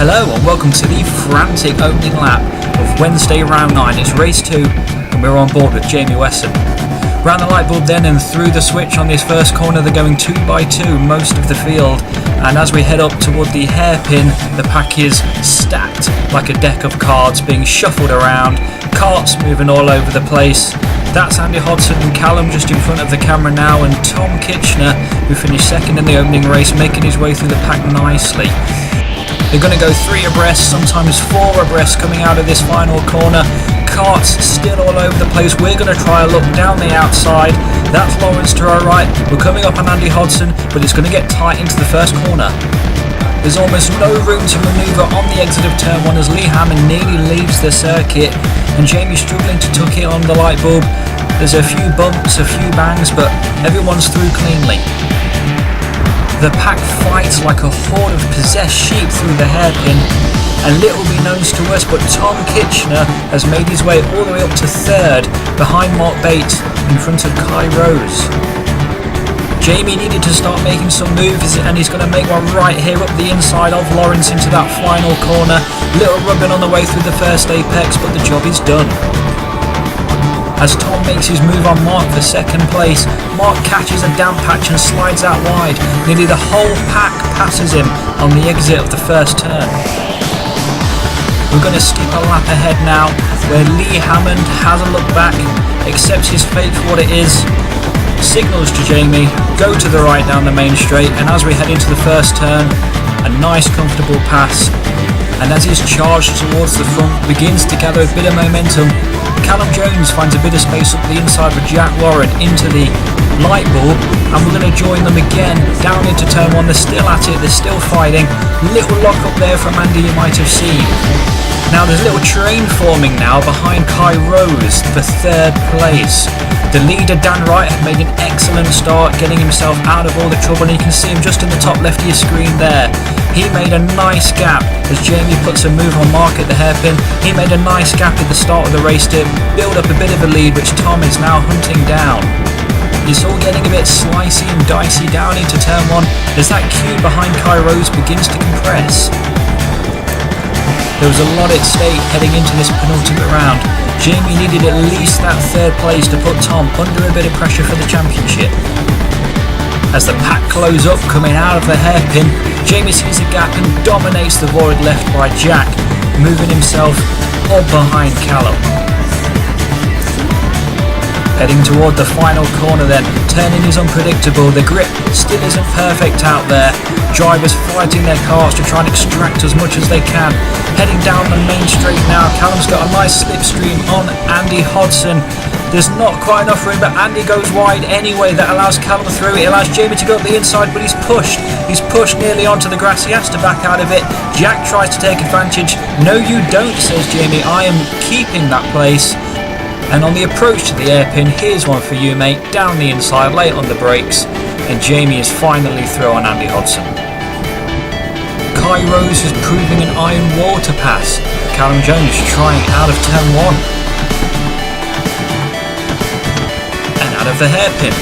Hello and welcome to the frantic opening lap of Wednesday round 9. It's race 2 and we're on board with Jamie Wesson. Round the light bulb then and through the switch on this first corner, they're going 2 by 2 most of the field, and as we head up toward the hairpin, the pack is stacked like a deck of cards being shuffled around, carts moving all over the place. That's Andy Hodson and Callum just in front of the camera now, and Tom Kitchener, who finished second in the opening race, making his way through the pack nicely. They're going to go 3 abreast, sometimes 4 abreast coming out of this final corner. Carts still all over the place. We're going to try a look down the outside. That's Lawrence to our right. We're coming up on Andy Hodson, but it's going to get tight into the first corner. There's almost no room to manoeuvre on the exit of turn 1 as Lee Hammond nearly leaves the circuit and Jamie's struggling to tuck it on the light bulb. There's a few bumps, a few bangs, but everyone's through cleanly. The pack fights like a horde of possessed sheep through the hairpin, and little be known to us, but Tom Kitchener has made his way all the way up to 3rd behind Mark Bates in front of Kai Rose. Jamie needed to start making some moves, and he's going to make one right here up the inside of Lawrence into that final corner. Little rubbing on the way through the first apex, but the job is done. As Tom makes his move on Mark for second place, Mark catches a damp patch and slides out wide. Nearly the whole pack passes him on the exit of the first turn. We're going to skip a lap ahead now, where Lee Hammond has a look back, accepts his fate for what it is, signals to Jamie, go to the right down the main straight, and as we head into the first turn, a nice comfortable pass. And as he's charged towards the front, begins to gather a bit of momentum, Callum Jones finds a bit of space up the inside with Jack Warren into the light bulb, and we're going to join them again down into turn 1. They're still at it, they're still fighting. Little lock up there from Andy you might have seen. Now there's a little train forming now behind Kai Rose for 3rd place. The leader Dan Wright had made an excellent start, getting himself out of all the trouble, and you can see him just in the top left of your screen there. He made a nice gap as Jamie puts a move on Mark at the hairpin. He made a nice gap at the start of the race to build up a bit of a lead, which Tom is now hunting down. It's all getting a bit slicey and dicey down into turn 1 as that queue behind Kai Rose begins to compress. There was a lot at stake heading into this penultimate round. Jamie needed at least that 3rd place to put Tom under a bit of pressure for the championship. As the pack close up coming out of the hairpin, Jamie sees a gap and dominates the void left by Jack, moving himself up behind Callum. Heading toward the final corner then, turning is unpredictable, the grip still isn't perfect out there. Drivers fighting their cars to try and extract as much as they can. Heading down the main straight now, Callum's got a nice slipstream on Andy Hodson. There's not quite enough room, but Andy goes wide anyway. That allows Callum through. It allows Jamie to go up the inside, but he's pushed. He's pushed nearly onto the grass. He has to back out of it. Jack tries to take advantage. No, you don't, says Jamie. I am keeping that place. And on the approach to the hairpin, here's one for you, mate. Down the inside, late on the brakes. And Jamie is finally through on Andy Hodson. Kai Rose is proving an iron wall to pass. Callum Jones trying out of turn 1. Out of the hairpin.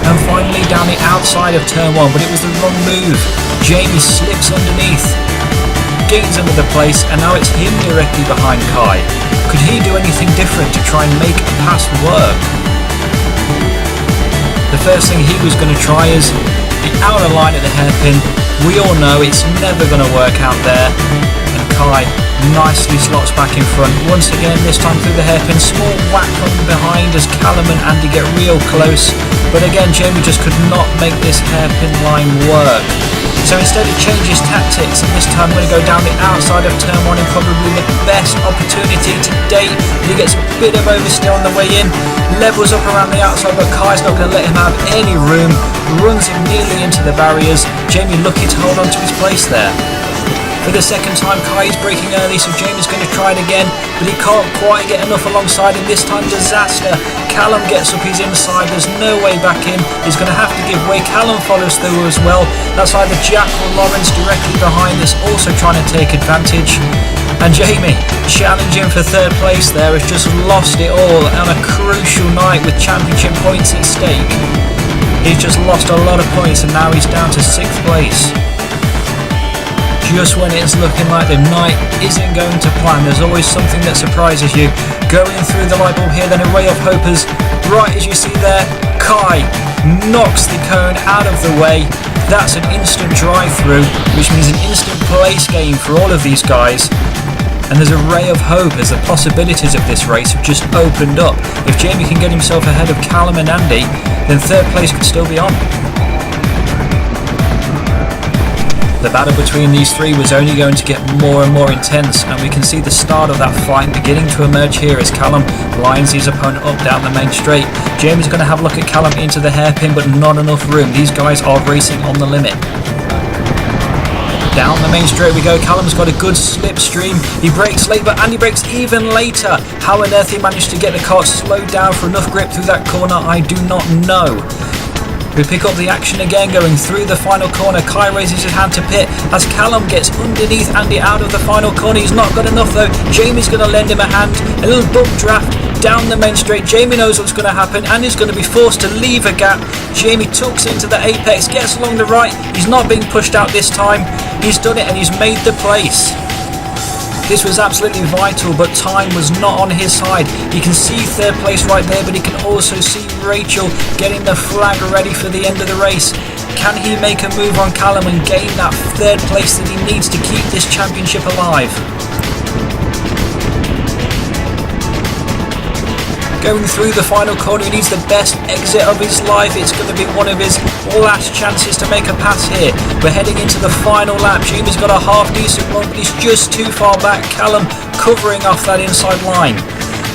And finally down the outside of turn 1, but it was the wrong move. Jamie slips underneath, gains another place, and now it's him directly behind Kai. Could he do anything different to try and make a pass work? The first thing he was going to try is the outer line at the hairpin. We all know it's never going to work out there, and Kai nicely slots back in front. Once again, this time through the hairpin, small whack from behind as Callum and Andy get real close, but again Jamie just could not make this hairpin line work. So instead he changes tactics, and this time we're going to go down the outside of turn 1 in probably the best opportunity to date. He gets a bit of oversteer on the way in, levels up around the outside, but Kai's not going to let him have any room, runs him nearly into the barriers. Jamie lucky to hold on to his place there. For the second time, Kai is braking early, so Jamie's going to try it again, but he can't quite get enough alongside him. This time, disaster. Callum gets up his inside. There's no way back in. He's going to have to give way. Callum follows through as well. That's either Jack or Lawrence directly behind this, also trying to take advantage. And Jamie, challenging for 3rd place there, has just lost it all on a crucial night with championship points at stake. He's just lost a lot of points and now he's down to 6th place. Just when it's looking like the night isn't going to plan, there's always something that surprises you. Going through the light bulb here, then a ray of hopers. Right as you see there, Kai knocks the cone out of the way. That's an instant drive through, which means an instant place gain for all of these guys. And there's a ray of hope as the possibilities of this race have just opened up. If Jamie can get himself ahead of Callum and Andy, then 3rd place could still be on. The battle between these three was only going to get more and more intense, and we can see the start of that fight beginning to emerge here as Callum lines his opponent up down the main straight. Jamie's going to have a look at Callum into the hairpin, but not enough room. These guys are racing on the limit. Down the main straight we go. Callum's got a good slipstream. He brakes late, but Andy brakes even later. How on earth he managed to get the car slowed down for enough grip through that corner, I do not know. We pick up the action again going through the final corner. Kai raises his hand to pit as Callum gets underneath Andy out of the final corner. He's not got enough though. Jamie's going to lend him a hand. A little bump draft down the main straight. Jamie knows what's going to happen. Andy's going to be forced to leave a gap. Jamie tucks into the apex, gets along the right. He's not being pushed out this time. He's done it and he's made the place. This was absolutely vital, but time was not on his side. You can see 3rd place right there, but he can also see Rachel getting the flag ready for the end of the race. Can he make a move on Callum and gain that 3rd place that he needs to keep this championship alive? Going through the final corner, he needs the best exit of his life. It's going to be one of his last chances to make a pass here. We're heading into the final lap. Jamie's got a half decent one, but he's just too far back. Callum covering off that inside line.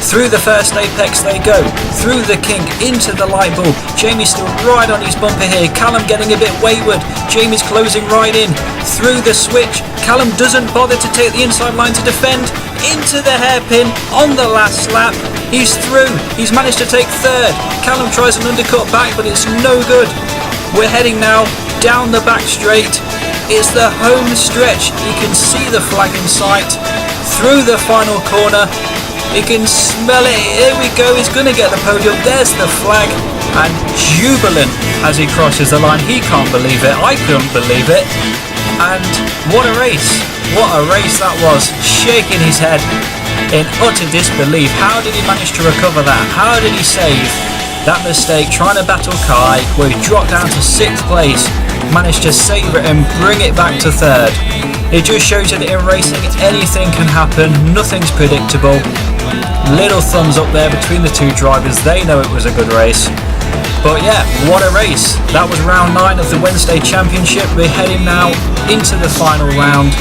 Through the first apex they go, through the kink, into the light bulb. Jamie's still right on his bumper here. Callum getting a bit wayward. Jamie's closing right in. Through the switch, Callum doesn't bother to take the inside line to defend. Into the hairpin on the last lap. He's through. He's managed to take 3rd. Callum tries an undercut back, but it's no good. We're heading now down the back straight. It's the home stretch. You can see the flag in sight. Through the final corner. You can smell it. Here we go. He's going to get the podium. There's the flag. And jubilant as he crosses the line. He can't believe it. I couldn't believe it. And what a race. What a race that was. Shaking his head in utter disbelief. How did he manage to recover that? How did he save that mistake trying to battle Kai, where he dropped down to 6th place, managed to save it and bring it back to 3rd? It just shows you that in racing anything can happen. Nothing's predictable. Little thumbs up there between the two drivers. They know it was a good race. But yeah, what a race. That was round 9 of the Wednesday Championship. We're heading now into the final round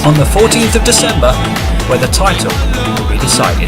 on the 14th of December, where the title will be decided.